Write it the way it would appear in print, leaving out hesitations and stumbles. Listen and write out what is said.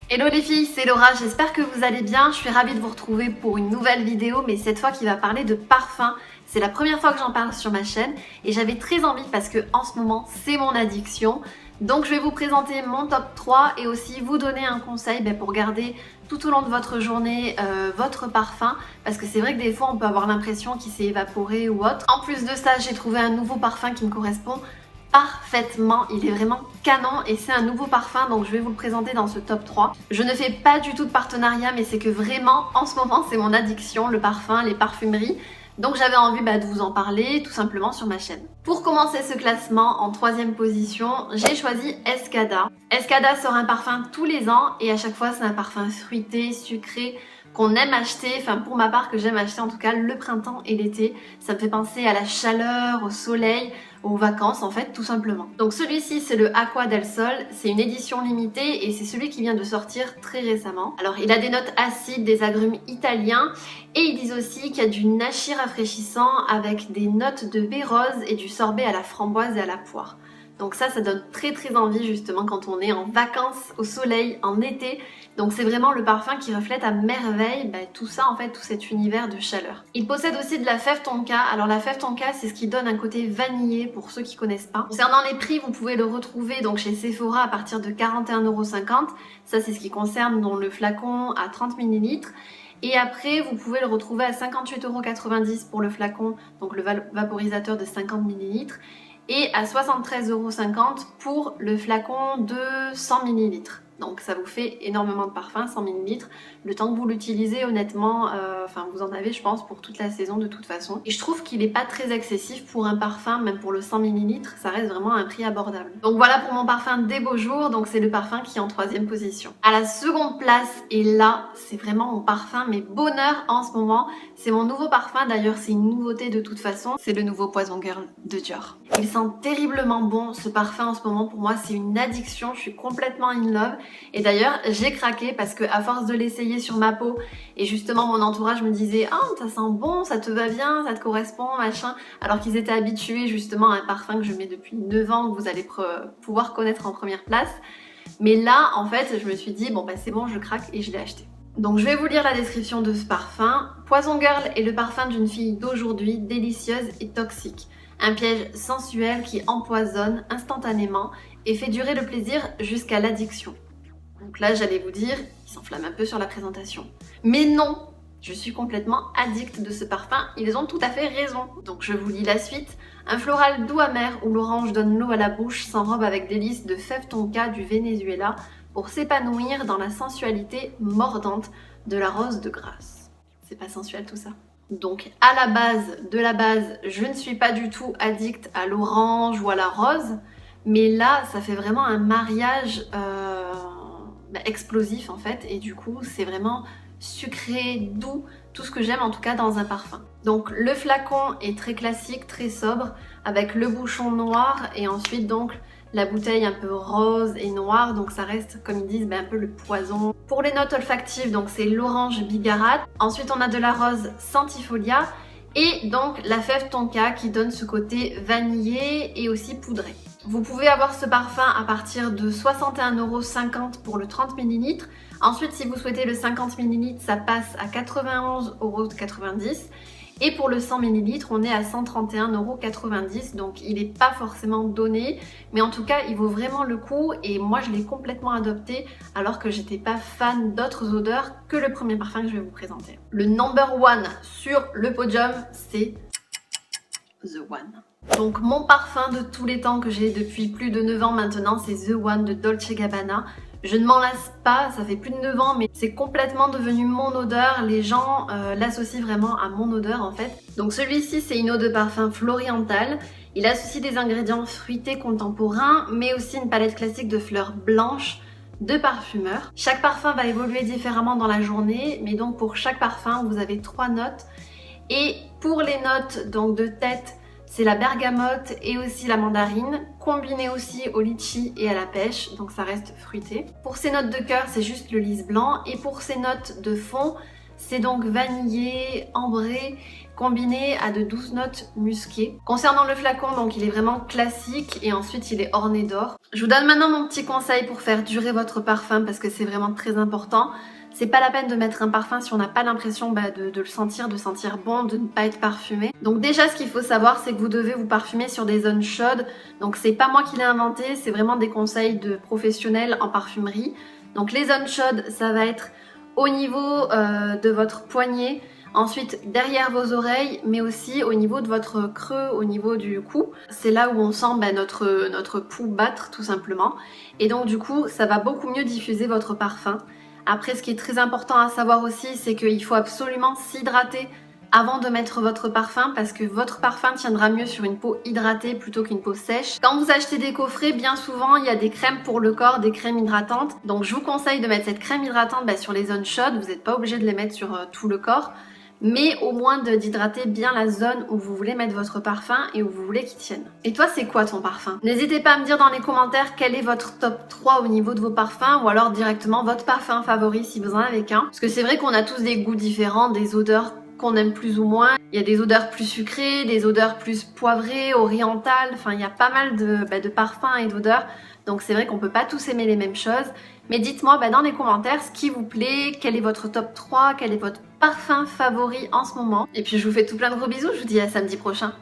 Hello les filles, c'est Laura, j'espère que vous allez bien. Je suis ravie de vous retrouver pour une nouvelle vidéo, mais cette fois qui va parler de parfum. C'est la première fois que j'en parle sur ma chaîne et j'avais très envie parce que en ce moment c'est mon addiction. Donc je vais vous présenter mon top 3 et aussi vous donner un conseil pour garder tout au long de votre journée votre parfum, parce que c'est vrai que des fois on peut avoir l'impression qu'il s'est évaporé ou autre. En plus de ça, j'ai trouvé un nouveau parfum qui me correspond parfaitement, il est vraiment canon et c'est un nouveau parfum, donc je vais vous le présenter dans ce top 3. Je ne fais pas du tout de partenariat, mais c'est que vraiment en ce moment c'est mon addiction, le parfum, les parfumeries. Donc j'avais envie de vous en parler tout simplement sur ma chaîne. Pour commencer ce classement, en 3e position, j'ai choisi Escada. Escada sort un parfum tous les ans et à chaque fois c'est un parfum fruité, sucré, qu'on aime acheter, enfin pour ma part que j'aime acheter en tout cas le printemps et l'été. Ça me fait penser à la chaleur, au soleil, aux vacances en fait tout simplement. Donc celui-ci c'est le Acqua del Sol, c'est une édition limitée et c'est celui qui vient de sortir très récemment. Alors il a des notes acides, des agrumes italiens et ils disent aussi qu'il y a du nachi rafraîchissant avec des notes de baie rose et du sorbet à la framboise et à la poire. Donc ça donne très envie justement quand on est en vacances, au soleil, en été. Donc c'est vraiment le parfum qui reflète à merveille tout ça en fait, tout cet univers de chaleur. Il possède aussi de la fève tonka. Alors la fève tonka c'est ce qui donne un côté vanillé pour ceux qui connaissent pas. Concernant les prix, vous pouvez le retrouver donc chez Sephora à partir de 41,50 €. Ça c'est ce qui concerne donc le flacon à 30 ml. Et après, vous pouvez le retrouver à 58,90 € pour le flacon, donc le vaporisateur de 50 ml. Et à 73,50 € pour le flacon de 100 ml. Donc ça vous fait énormément de parfum, 100 ml. Le temps que vous l'utilisez, honnêtement, vous en avez je pense pour toute la saison de toute façon. Et je trouve qu'il n'est pas très excessif pour un parfum, même pour le 100 ml, ça reste vraiment un prix abordable. Donc voilà pour mon parfum des beaux jours, donc c'est le parfum qui est en 3e position. À la 2e place, et là c'est vraiment mon parfum, mes bonheurs en ce moment, c'est mon nouveau parfum, d'ailleurs c'est une nouveauté de toute façon, c'est le nouveau Poison Girl de Dior. Il sent terriblement bon ce parfum en ce moment, pour moi c'est une addiction, je suis complètement in love. Et d'ailleurs j'ai craqué parce que à force de l'essayer sur ma peau et justement mon entourage me disait ah ça sent bon, ça te va bien, ça te correspond machin, alors qu'ils étaient habitués justement à un parfum que je mets depuis 9 ans que vous allez pouvoir connaître en première place. Mais là en fait je me suis dit bon c'est bon, je craque et je l'ai acheté. Donc je vais vous lire la description de ce parfum. Poison Girl est le parfum d'une fille d'aujourd'hui, délicieuse et toxique. Un piège sensuel qui empoisonne instantanément et fait durer le plaisir jusqu'à l'addiction. Donc là, j'allais vous dire, il s'enflamme un peu sur la présentation. Mais non, je suis complètement addict de ce parfum, ils ont tout à fait raison. Donc je vous lis la suite. Un floral doux amer où l'orange donne l'eau à la bouche s'enrobe avec délice de fève tonka du Venezuela pour s'épanouir dans la sensualité mordante de la rose de Grasse. C'est pas sensuel tout ça? Donc à la base de la base, je ne suis pas du tout addict à l'orange ou à la rose, mais là ça fait vraiment un mariage explosif en fait, et du coup c'est vraiment sucré, doux, tout ce que j'aime en tout cas dans un parfum. Donc le flacon est très classique, très sobre, avec le bouchon noir et ensuite donc la bouteille un peu rose et noire, donc ça reste comme ils disent un peu le poison. Pour les notes olfactives, donc c'est l'orange bigarade, ensuite on a de la rose centifolia et donc la fève tonka qui donne ce côté vanillé et aussi poudré. Vous pouvez avoir ce parfum à partir de 61,50 € pour le 30 ml. Ensuite, si vous souhaitez le 50 ml, ça passe à 91,90 €. Et pour le 100 ml, on est à 131,90 €. Donc il n'est pas forcément donné, mais en tout cas, il vaut vraiment le coup. Et moi, je l'ai complètement adopté alors que j'étais pas fan d'autres odeurs que le premier parfum que je vais vous présenter. Le number 1 sur le podium, c'est The One. Donc mon parfum de tous les temps que j'ai depuis plus de 9 ans maintenant, c'est The One de Dolce & Gabbana. Je ne m'en lasse pas, ça fait plus de 9 ans, mais c'est complètement devenu mon odeur. Les gens l'associent vraiment à mon odeur en fait. Donc celui-ci, c'est une eau de parfum florientale. Il associe des ingrédients fruités contemporains, mais aussi une palette classique de fleurs blanches de parfumeurs. Chaque parfum va évoluer différemment dans la journée, mais donc pour chaque parfum, vous avez 3 notes. Et pour les notes donc de tête, c'est la bergamote et aussi la mandarine, combiné aussi au litchi et à la pêche, donc ça reste fruité. Pour ces notes de cœur, c'est juste le lys blanc, et pour ces notes de fond, c'est donc vanillé, ambré, combiné à de douces notes musquées. Concernant le flacon, donc il est vraiment classique et ensuite il est orné d'or. Je vous donne maintenant mon petit conseil pour faire durer votre parfum parce que c'est vraiment très important. C'est pas la peine de mettre un parfum si on n'a pas l'impression de le sentir, de sentir bon, de ne pas être parfumé. Donc déjà ce qu'il faut savoir c'est que vous devez vous parfumer sur des zones chaudes. Donc c'est pas moi qui l'ai inventé, c'est vraiment des conseils de professionnels en parfumerie. Donc les zones chaudes ça va être au niveau de votre poignet, ensuite derrière vos oreilles, mais aussi au niveau de votre creux, au niveau du cou. C'est là où on sent notre pouls battre tout simplement. Et donc du coup ça va beaucoup mieux diffuser votre parfum. Après, ce qui est très important à savoir aussi, c'est qu'il faut absolument s'hydrater avant de mettre votre parfum parce que votre parfum tiendra mieux sur une peau hydratée plutôt qu'une peau sèche. Quand vous achetez des coffrets, bien souvent, il y a des crèmes pour le corps, des crèmes hydratantes. Donc, je vous conseille de mettre cette crème hydratante sur les zones chaudes. Vous n'êtes pas obligé de les mettre sur tout le corps, mais au moins d'hydrater bien la zone où vous voulez mettre votre parfum et où vous voulez qu'il tienne. Et toi, c'est quoi ton parfum? N'hésitez pas à me dire dans les commentaires quel est votre top 3 au niveau de vos parfums ou alors directement votre parfum favori si vous en avez qu'un. Parce que c'est vrai qu'on a tous des goûts différents, des odeurs qu'on aime plus ou moins. Il y a des odeurs plus sucrées, des odeurs plus poivrées, orientales, enfin il y a pas mal de parfums et d'odeurs. Donc c'est vrai qu'on peut pas tous aimer les mêmes choses. Mais dites-moi dans les commentaires ce qui vous plaît, quel est votre top 3, quel est votre parfum favori en ce moment. Et puis je vous fais tout plein de gros bisous, je vous dis à samedi prochain.